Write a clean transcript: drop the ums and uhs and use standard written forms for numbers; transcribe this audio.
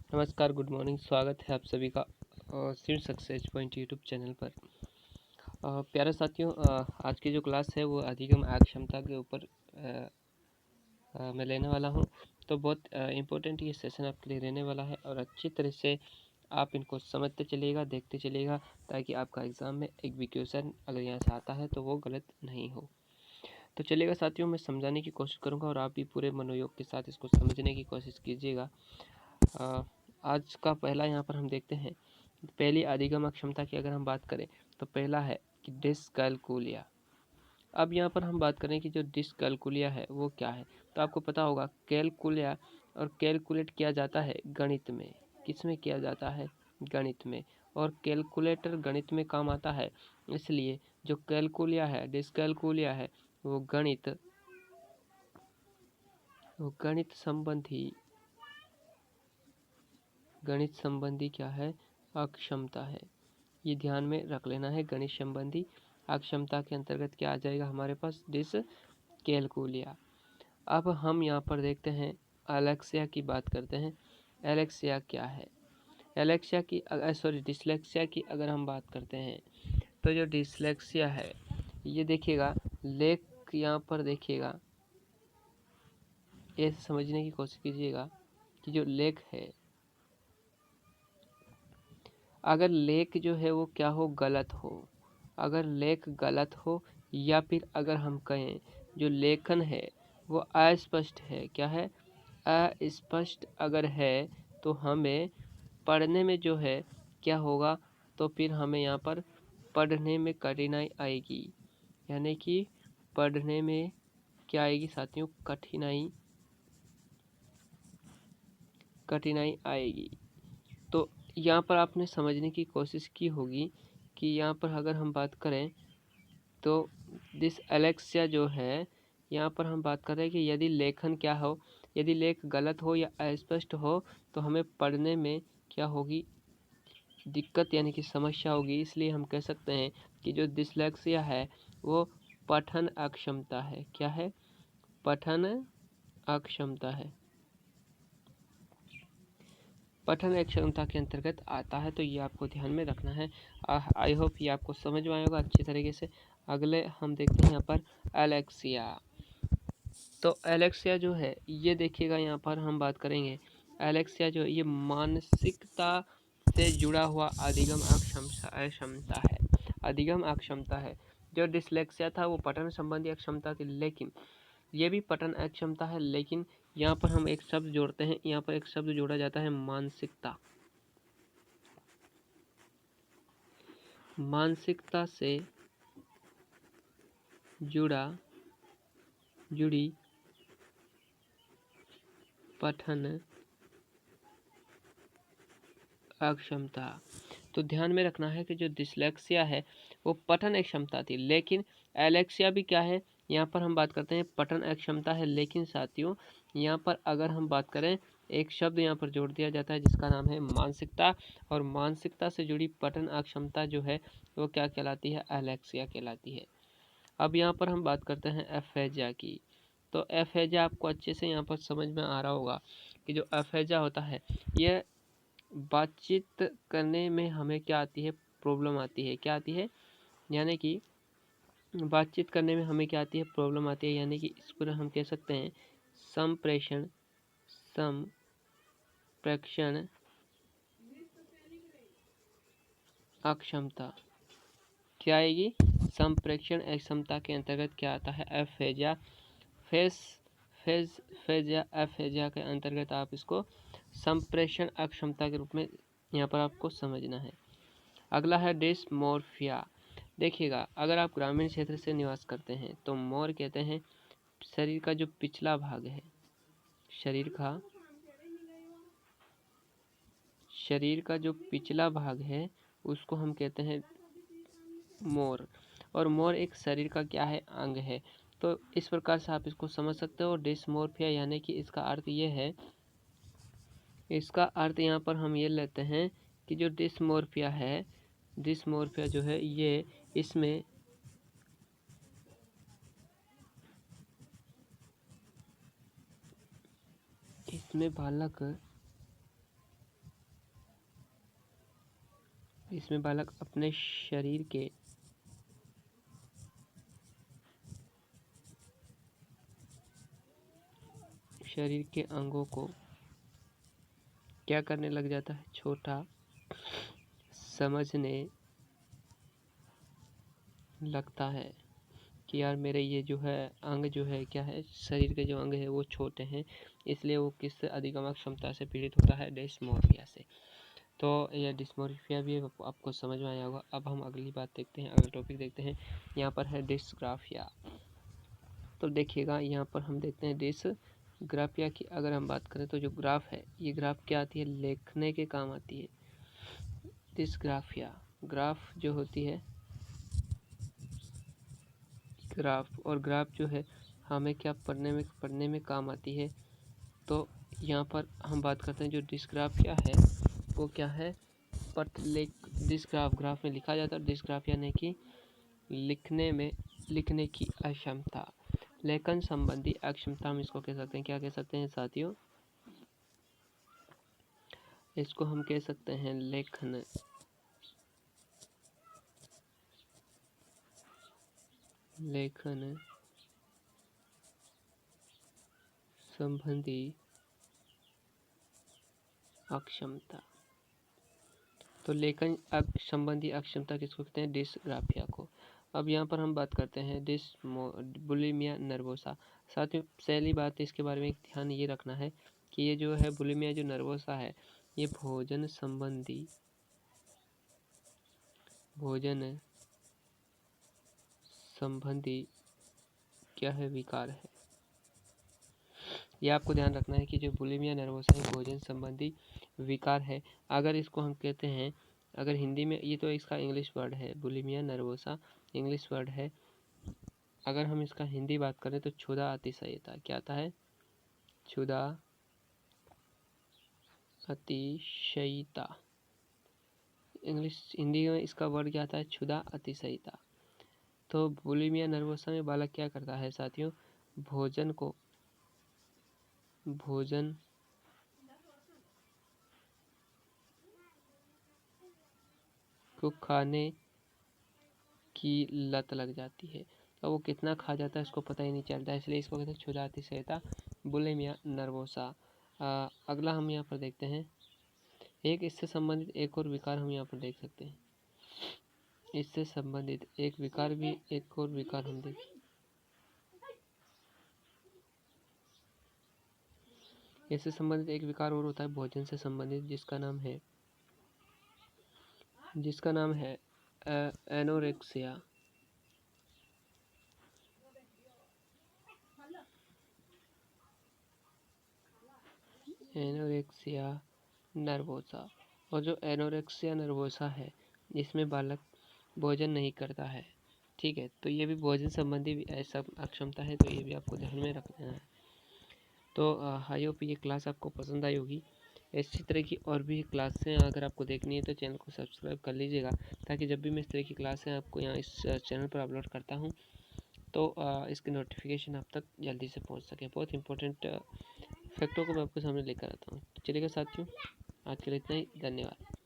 नमस्कार, good morning. स्वागत है आप सभी का student success point YouTube channel पर। प्यारे साथियों, आज की जो क्लास है वो अधिगम अक्षमता के ऊपर मैं लेने वाला हूँ। तो बहुत इम्पोर्टेंट ये सेशन आपके लिए रहने वाला है और अच्छी तरह से आप इनको समझते चलिएगा, देखते चलिएगा, ताकि आपका एग्ज़ाम में एक भी क्वेश्चन अगर यहाँ से आता है तो वो गलत नहीं हो। तो चलिएगा साथियों, मैं समझाने की कोशिश करूँगा और आप भी पूरे मनोयोग के साथ इसको समझने की कोशिश कीजिएगा। आज का पहला यहाँ पर हम देखते हैं, पहली अधिगम अक्षमता की अगर हम बात करें तो पहला है कि डिसकैलकुलिया। अब यहाँ पर हम बात करें कि जो डिसकैलकुलिया है वो क्या है। तो आपको पता होगा कैलकुलिया और कैलकुलेट किया जाता है गणित में। किस में किया जाता है? गणित में। और कैलकुलेटर गणित में काम आता है, इसलिए जो कैलकुलिया है, डिसकैलकुलिया है, वो गणित संबंधी क्या है? अक्षमता है। ये ध्यान में रख लेना है। गणित संबंधी अक्षमता के अंतर्गत क्या आ जाएगा हमारे पास? डिसकैलकुलिया। अब हम यहाँ पर देखते हैं, एलेक्सिया की बात करते हैं। एलेक्सिया क्या है? एलेक्सिया की डिसलेक्सिया की अगर हम बात करते हैं तो जो डिसलेक्सिया है, ये देखिएगा, लेख यहाँ पर देखिएगा, ये समझने की कोशिश कीजिएगा कि जो लेख है, अगर लेख जो है वो क्या हो? गलत हो। अगर लेख गलत हो या फिर अगर हम कहें जो लेखन है वो अस्पष्ट है, क्या है? अस्पष्ट अगर है तो हमें पढ़ने में जो है क्या होगा? तो फिर हमें यहाँ पर पढ़ने में कठिनाई आएगी। यानी कि पढ़ने में क्या आएगी साथियों? कठिनाई आएगी। तो यहाँ पर आपने समझने की कोशिश की होगी कि यहाँ पर अगर हम बात करें तो डिसलेक्सिया जो है, यहाँ पर हम बात कर रहे हैं कि यदि लेखन क्या हो, यदि लेख गलत हो या अस्पष्ट हो तो हमें पढ़ने में क्या होगी? दिक्कत, यानी कि समस्या होगी। इसलिए हम कह सकते हैं कि जो डिसलेक्सिया है वो पठन अक्षमता है। क्या है? पठन अक्षमता है। पठन अक्षमता के अंतर्गत आता है, तो ये आपको ध्यान में रखना है। आई होप ये आपको समझ में आएगा अच्छी तरीके से। अगले हम देखते हैं यहाँ पर एलेक्सिया। तो एलेक्सिया जो है, ये देखिएगा, यहाँ पर हम बात करेंगे एलेक्सिया जो है ये मानसिकता से जुड़ा हुआ अधिगम अक्षमता है। अधिगम अक्षमता है। जो डिसलेक्सिया था वो पठन संबंधी अक्षमता थी, लेकिन ये भी पठन अक्षमता है, लेकिन यहाँ पर हम एक शब्द जोड़ते हैं। यहाँ पर एक शब्द जोड़ा जाता है, मानसिकता। मानसिकता से जुड़ी पठन अक्षमता। तो ध्यान में रखना है कि जो डिसलेक्सिया है वो पठन अक्षमता थी, लेकिन एलेक्सिया भी क्या है? यहाँ पर हम बात करते हैं पठन अक्षमता है, लेकिन साथियों यहाँ पर अगर हम बात करें, एक शब्द यहाँ पर जोड़ दिया जाता है जिसका नाम है मानसिकता, और मानसिकता से जुड़ी पठन अक्षमता जो है वो क्या कहलाती है? एलेक्सिया कहलाती है। अब यहाँ पर हम बात करते हैं एफेजा की। तो एफेजा आपको अच्छे से यहाँ पर समझ में आ रहा होगा कि जो एफेजा होता है, यह बातचीत करने में हमें क्या आती है? प्रॉब्लम आती है। क्या आती है? यानी कि बातचीत करने में हमें क्या आती है? प्रॉब्लम आती है। यानी कि इसको हम कह सकते हैं संप्रेषण अक्षमता। क्या आएगी? संप्रेषण अक्षमता के अंतर्गत क्या आता है? एफेजा। फेज या एफेजा के अंतर्गत आप इसको संप्रेषण अक्षमता के रूप में यहाँ पर आपको समझना है। अगला है डिस्मोर्फिया। देखिएगा, अगर आप ग्रामीण क्षेत्र से निवास करते हैं तो मोर कहते हैं शरीर का जो पिछला भाग है, शरीर का जो पिछला भाग है उसको हम कहते हैं मोर। और मोर एक शरीर का क्या है? अंग है। तो इस प्रकार से आप इसको समझ सकते हो। डिस्मोर्फिया यानी कि इसका अर्थ ये है, इसका अर्थ यहाँ पर हम ये लेते हैं कि जो डिस्मोर्फिया जो है ये इसमें बालक इसमें बालक अपने शरीर के अंगों को क्या करने लग जाता है, छोटा समझने लगता है कि यार मेरे ये जो है अंग जो है क्या है, शरीर के जो अंग है वो छोटे हैं, इसलिए वो किससे अधिगम क्षमता से पीड़ित होता है, डिस्मोर्फिया से। तो यह डिस्मोर्फिया भी आपको समझ में आया होगा। अब हम अगली बात देखते हैं, अगला टॉपिक देखते हैं। यहाँ पर है डिस्ग्राफिया। तो देखिएगा यहाँ पर हम देखते हैं डिस्ग्राफिया की अगर हम बात करें तो जो ग्राफ है, ये ग्राफ क्या आती है, लिखने के काम आती है। डिस्ग्राफिया ग्राफ जो होती है, ग्राफ और ग्राफ जो है हमें क्या पढ़ने में काम आती है। तो यहाँ पर हम बात करते हैं जो डिस्ग्राफिया है वो क्या है, ग्राफ में लिखा जाता है। डिस्ग्राफिया यानी कि लिखने की अक्षमता, लेखन संबंधी अक्षमता हम इसको कह सकते हैं। क्या कह सकते हैं साथियों, इसको हम कह सकते हैं लेखन संबंधी अक्षमता। तो लेखन संबंधी अक्षमता किसको कहते हैं, डिस्ग्राफिया को। अब यहाँ पर हम बात करते हैं बुलिमिया नर्वोसा। साथियों पहली बात इसके बारे में ध्यान ये रखना है कि ये जो है बुलिमिया जो नर्वोसा है, ये भोजन संबंधी क्या है, विकार है। ये आपको ध्यान रखना है कि जो बुलिमिया नर्वोसा है भोजन संबंधी विकार है। अगर इसको हम कहते हैं, अगर हिंदी में, ये तो इसका इंग्लिश वर्ड है, बुलिमिया नर्वोसा इंग्लिश वर्ड है। अगर हम इसका हिंदी बात करें तो क्षुधा अतिशयता, क्या आता है, क्षुधा अतिशयता। हिंदी में इसका वर्ड क्या आता है, क्षुधा अतिशयता। तो बुलिमिया नर्वोसा में बालक क्या करता है साथियों, भोजन को खाने की लत लग जाती है। तो वो कितना खा जाता है इसको पता ही नहीं चलता है, इसलिए इसको कहते हैं क्षुधा अतिशयता, बुलिमिया नर्वोसा। अगला हम यहाँ पर देखते हैं, इससे संबंधित एक और विकार हम यहाँ पर देख सकते हैं। इससे संबंधित एक और विकार हम देख, इससे संबंधित एक विकार और होता है भोजन से संबंधित, जिसका नाम है एनोरेक्सिया। नर्वोसा। और जो एनोरेक्सिया नर्वोसा है इसमें बालक भोजन नहीं करता है, ठीक है। तो ये भी भोजन संबंधी ऐसा अक्षमता है, तो ये भी आपको ध्यान में रखना है। तो आई होप ये क्लास आपको पसंद आई होगी। इसी तरह की और भी क्लासें अगर आपको देखनी है तो चैनल को सब्सक्राइब कर लीजिएगा, ताकि जब भी मैं इस तरह की क्लासें आपको यहाँ इस चैनल पर अपलोड करता हूँ तो इसकी नोटिफिकेशन आप तक जल्दी से पहुँच सके। बहुत इंपॉर्टेंट फैक्टों को मैं आपके सामने लेकर आता हूँ। चलिएगा साथियों, आज के लिए इतना ही, धन्यवाद।